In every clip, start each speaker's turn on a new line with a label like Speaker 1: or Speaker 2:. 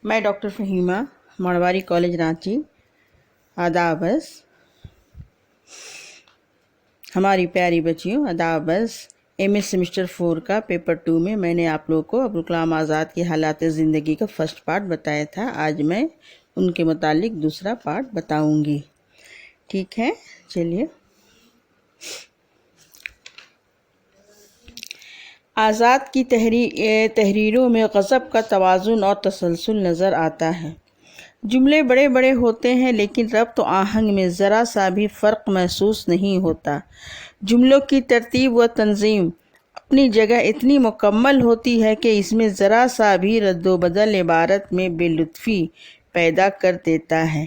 Speaker 1: میں doctor Fahima مڑواری college Ranchi آدابس ہماری پیاری بچیوں آدابس ایم اے سیمسٹر 4 کا پیپر 2 میں میں نے آپ لوگوں کو ابوالکلام آزاد کی حالات زندگی کا فرسٹ پارٹ بتایا تھا۔ آج میں ان کے متعلق دوسرا پارٹ بتاؤں گی، ٹھیک ہے؟ چلیے، آزاد کی تحریروں میں غضب کا توازن اور تسلسل نظر آتا ہے۔ جملے بڑے بڑے ہوتے ہیں لیکن ربط و آہنگ میں ذرا سا بھی فرق محسوس نہیں ہوتا۔ جملوں کی ترتیب و تنظیم اپنی جگہ اتنی مکمل ہوتی ہے کہ اس میں ذرا سا بھی رد و بدل عبارت میں بے لطفی پیدا کر دیتا ہے۔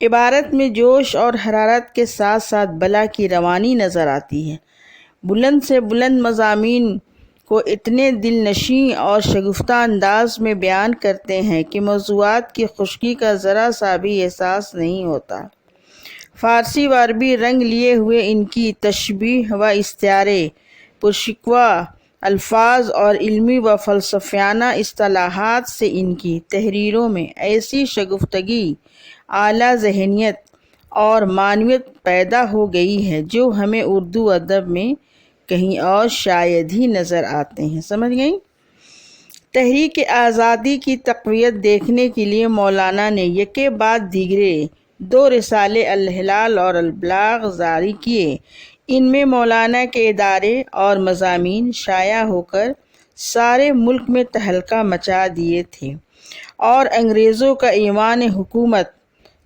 Speaker 1: عبارت میں جوش اور حرارت کے ساتھ ساتھ بلا کی روانی نظر آتی ہے۔ بلند سے بلند مضامین کو اتنے دل نشیں اور شگفتہ انداز میں بیان کرتے ہیں کہ موضوعات کی خشکی کا ذرا سا بھی احساس نہیں ہوتا۔ فارسی و عربی رنگ لیے ہوئے ان کی تشبیہ و استعارے، پرشکوہ الفاظ اور علمی و فلسفیانہ اصطلاحات سے ان کی تحریروں میں ایسی شگفتگی، اعلیٰ ذہنیت اور معنویت پیدا ہو گئی ہے جو ہمیں اردو ادب میں کہیں اور شاید ہی نظر آتے ہیں۔ سمجھ گئیں؟ تحریک آزادی کی تقویت دیکھنے کے لیے مولانا نے یکے بعد دیگرے 2 رسالے الہلال اور البلاغ جاری کیے۔ ان میں مولانا کے ادارے اور مضامین شائع ہو کر سارے ملک میں تہلکہ مچا دیے تھے اور انگریزوں کا ایوان حکومت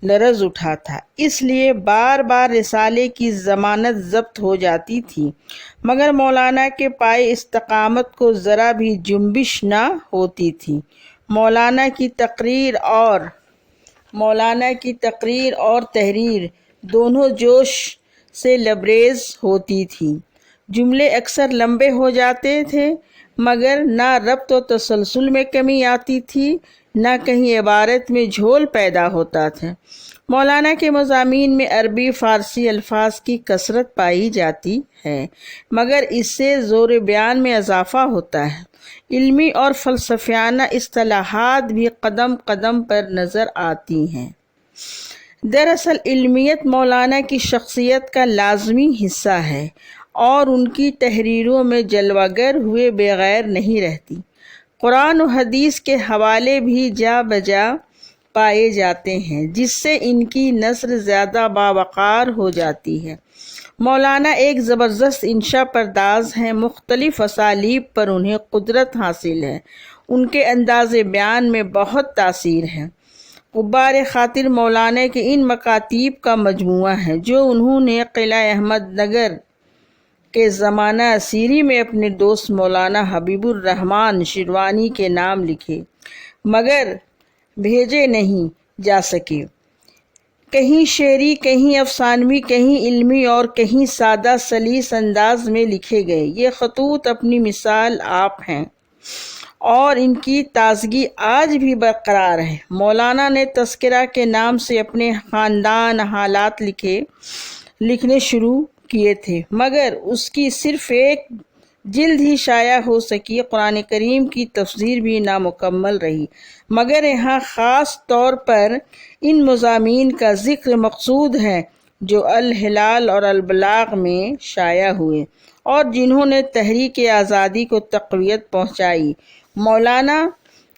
Speaker 1: لرز اٹھا تھا، اس لیے بار بار رسالے کی ضمانت ضبط ہو جاتی تھی، مگر مولانا کے پائے استقامت کو ذرا بھی جنبش نہ ہوتی تھی۔ مولانا کی تقریر اور تحریر دونوں جوش سے لبریز ہوتی تھی۔ جملے اکثر لمبے ہو جاتے تھے مگر نہ ربط و تسلسل میں کمی آتی تھی، نہ کہیں عبارت میں جھول پیدا ہوتا تھا۔ مولانا کے مضامین میں عربی فارسی الفاظ کی کثرت پائی جاتی ہے مگر اس سے زور بیان میں اضافہ ہوتا ہے۔ علمی اور فلسفیانہ اصطلاحات بھی قدم قدم پر نظر آتی ہیں۔ دراصل علمیت مولانا کی شخصیت کا لازمی حصہ ہے اور ان کی تحریروں میں جلوہ گر ہوئے بغیر نہیں رہتی۔ قرآن و حدیث کے حوالے بھی جا بجا پائے جاتے ہیں جس سے ان کی نثر زیادہ باوقار ہو جاتی ہے۔ مولانا ایک زبردست انشا پرداز ہیں، مختلف اسالیب پر انہیں قدرت حاصل ہے، ان کے انداز بیان میں بہت تاثیر ہے۔ غبار خاطر مولانا کے ان مکاتیب کا مجموعہ ہے جو انہوں نے قلعہ احمد نگر کے زمانہ اسیری میں اپنے دوست مولانا حبیب الرحمن شیروانی کے نام لکھے مگر بھیجے نہیں جا سکے۔ کہیں شعری، کہیں افسانوی، کہیں علمی اور کہیں سادہ سلیس انداز میں لکھے گئے۔ یہ خطوط اپنی مثال آپ ہیں اور ان کی تازگی آج بھی برقرار ہے۔ مولانا نے تذکرہ کے نام سے اپنے خاندان حالات لکھنے شروع کیے تھے مگر اس کی صرف ایک جلد ہی شائع ہو سکی۔ قرآن کریم کی تفسیر بھی نامکمل رہی مگر یہاں خاص طور پر ان مضامین کا ذکر مقصود ہے جو الہلال اور البلاغ میں شائع ہوئے اور جنہوں نے تحریک آزادی کو تقویت پہنچائی۔ مولانا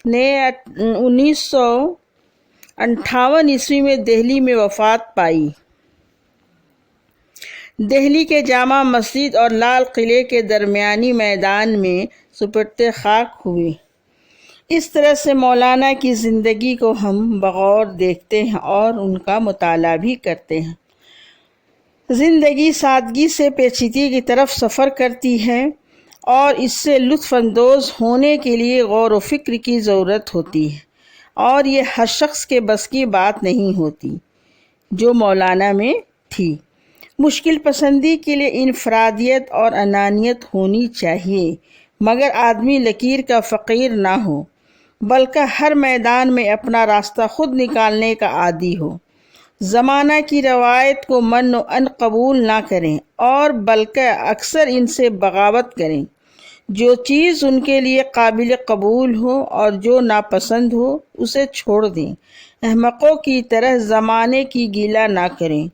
Speaker 1: نے 1958 عیسوی میں دہلی میں وفات پائی۔ دہلی کے جامع مسجد اور لال قلعے کے درمیانی میدان میں سپرد خاک ہوئے۔ اس طرح سے مولانا کی زندگی کو ہم بغور دیکھتے ہیں اور ان کا مطالعہ بھی کرتے ہیں۔ زندگی سادگی سے پیچیدگی کی طرف سفر کرتی ہے اور اس سے لطف اندوز ہونے کے لیے غور و فکر کی ضرورت ہوتی ہے اور یہ ہر شخص کے بس کی بات نہیں ہوتی جو مولانا میں تھی۔ مشکل پسندی کے لیے انفرادیت اور انانیت ہونی چاہیے مگر آدمی لکیر کا فقیر نہ ہو بلکہ ہر میدان میں اپنا راستہ خود نکالنے کا عادی ہو۔ زمانہ کی روایت کو من و ان قبول نہ کریں اور بلکہ اکثر ان سے بغاوت کریں۔ جو چیز ان کے لیے قابل قبول ہو اور جو ناپسند ہو اسے چھوڑ دیں۔ احمقوں کی طرح زمانے کی گیلا نہ کریں،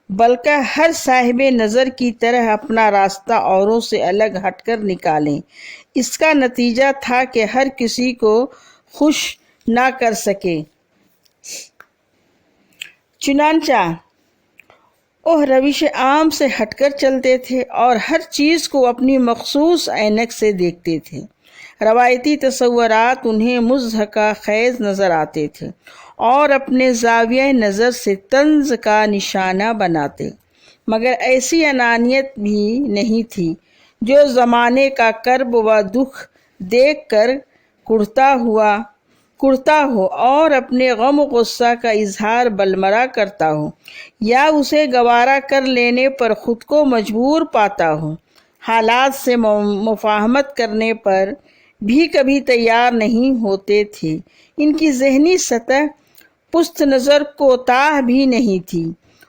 Speaker 1: بلکہ ہر صاحب نظر کی طرح اپنا راستہ اوروں سے الگ ہٹ کر نکالیں۔ اس کا نتیجہ تھا کہ ہر کسی کو خوش نہ کر سکے۔ چنانچہ وہ روش عام سے ہٹ کر چلتے تھے اور ہر چیز کو اپنی مخصوص عینک سے دیکھتے تھے۔ روایتی تصورات انہیں مضحکہ خیز نظر آتے تھے اور اپنے زاویہ نظر سے طنز کا نشانہ بناتے، مگر ایسی انانیت بھی نہیں تھی جو زمانے کا کرب و دکھ دیکھ کر کڑتا ہو اور اپنے غم و غصہ کا اظہار بلمرا کرتا ہو، یا اسے گوارا کر لینے پر خود کو مجبور پاتا ہو۔ حالات سے مفاہمت کرنے پر بھی کبھی تیار نہیں ہوتے تھے۔ ان کی ذہنی سطح پست نظر کوتاہ بھی نہیں تھی۔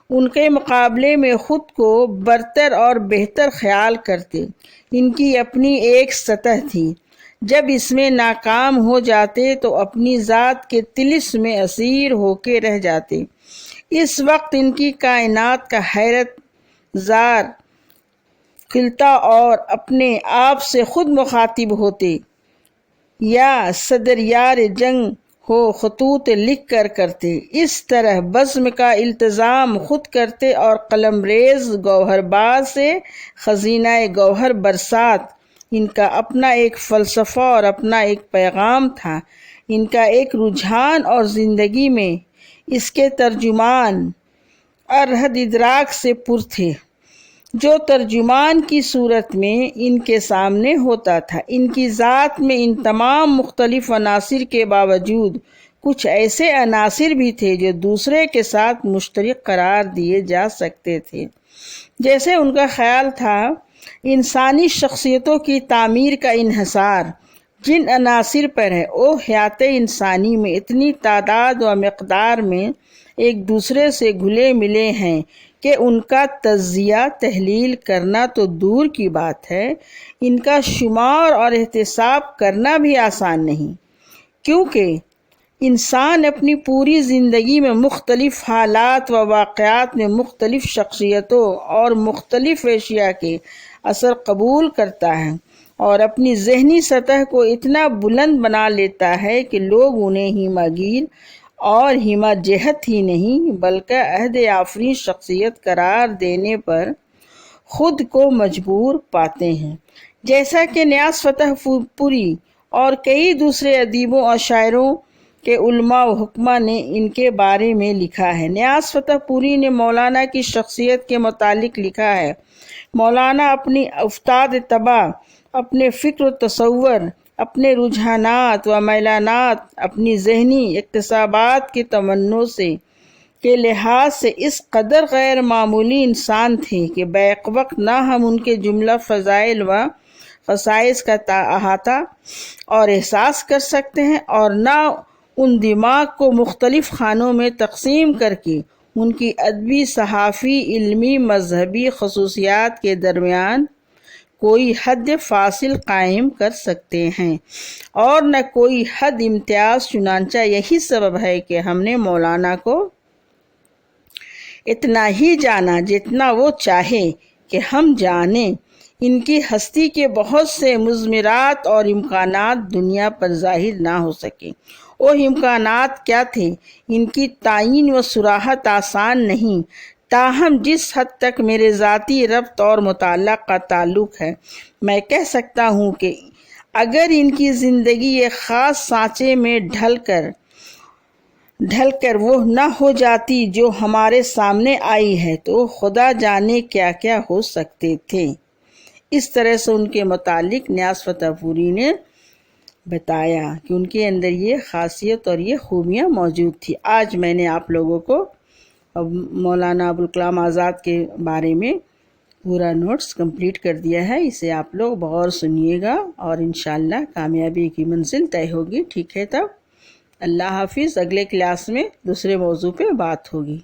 Speaker 1: ان کے مقابلے میں خود کو برتر اور بہتر خیال کرتے۔ ان کی اپنی ایک سطح تھی، جب اس میں ناکام ہو جاتے تو اپنی ذات کے طلسم میں اسیر ہو کے رہ جاتے۔ اس وقت ان کی کائنات کا حیرت زار کھلتا اور اپنے آپ سے خود مخاطب ہوتے، یا صدر یار جنگ ہو خطوط لکھ کر کرتے۔ اس طرح بزم کا التزام خود کرتے اور قلم ریز گوہر باز سے خزینہ گوہر برسات۔ ان کا اپنا ایک فلسفہ اور اپنا ایک پیغام تھا۔ ان کا ایک رجحان اور زندگی میں اس کے ترجمان ارحد ادراک سے پر تھے، جو ترجمان کی صورت میں ان کے سامنے ہوتا تھا۔ ان کی ذات میں ان تمام مختلف عناصر کے باوجود کچھ ایسے عناصر بھی تھے جو دوسرے کے ساتھ مشترک قرار دیے جا سکتے تھے۔ جیسے ان کا خیال تھا، انسانی شخصیتوں کی تعمیر کا انحصار جن عناصر پر ہے، وہ حیات انسانی میں اتنی تعداد و مقدار میں ایک دوسرے سے گھلے ملے ہیں کہ ان کا تجزیہ تحلیل کرنا تو دور کی بات ہے، ان کا شمار اور احتساب کرنا بھی آسان نہیں، کیونکہ انسان اپنی پوری زندگی میں مختلف حالات و واقعات میں مختلف شخصیتوں اور مختلف اشیاء کے اثر قبول کرتا ہے اور اپنی ذہنی سطح کو اتنا بلند بنا لیتا ہے کہ لوگ انہیں ہیما گیر اور ہیما جہت ہی نہیں بلکہ عہد آفرین شخصیت قرار دینے پر خود کو مجبور پاتے ہیں۔ جیسا کہ نیاز فتح پوری اور کئی دوسرے ادیبوں اور شاعروں کے علماء و حکماء نے ان کے بارے میں لکھا ہے۔ نیاز فتح پوری نے مولانا کی شخصیت کے متعلق لکھا ہے، مولانا اپنی افتاد طبع، اپنے فکر و تصور، اپنے رجحانات و میلانات، اپنی ذہنی اکتسابات کے تنوع کے لحاظ سے اس قدر غیر معمولی انسان تھے کہ بیک وقت نہ ہم ان کے جملہ فضائل و خصائص کا احاطہ اور احساس کر سکتے ہیں، اور نہ ان دماغ کو مختلف خانوں میں تقسیم کر کے ان کی ادبی، صحافی، علمی، مذہبی خصوصیات کے درمیان کوئی حد فاصل قائم کر سکتے ہیں، اور نہ کوئی حد امتیاز۔ چنانچہ یہی سبب ہے کہ ہم نے مولانا کو اتنا ہی جانا جتنا وہ چاہے کہ ہم جانیں۔ ان کی ہستی کے بہت سے مضمرات اور امکانات دنیا پر ظاہر نہ ہو سکے۔ وہ امکانات کیا تھے، ان کی تعیین و صراحت آسان نہیں، تاہم جس حد تک میرے ذاتی ربط اور مطالعہ کا تعلق ہے، میں کہہ سکتا ہوں کہ اگر ان کی زندگی ایک خاص سانچے میں ڈھل کر وہ نہ ہو جاتی جو ہمارے سامنے آئی ہے تو خدا جانے کیا کیا ہو سکتے تھے۔ اس طرح سے ان کے متعلق نیاز فتح پوری نے بتایا کہ ان کے اندر یہ خاصیت اور یہ خوبیاں موجود تھی۔ آج میں نے آپ لوگوں کو مولانا ابوالکلام آزاد کے بارے میں پورا نوٹس کمپلیٹ کر دیا ہے، اسے آپ لوگ بغور سنیے گا اور انشاءاللہ کامیابی کی منزل طے ہوگی۔ ٹھیک ہے، تب اللہ حافظ۔ اگلے کلاس میں دوسرے موضوع پہ بات ہوگی۔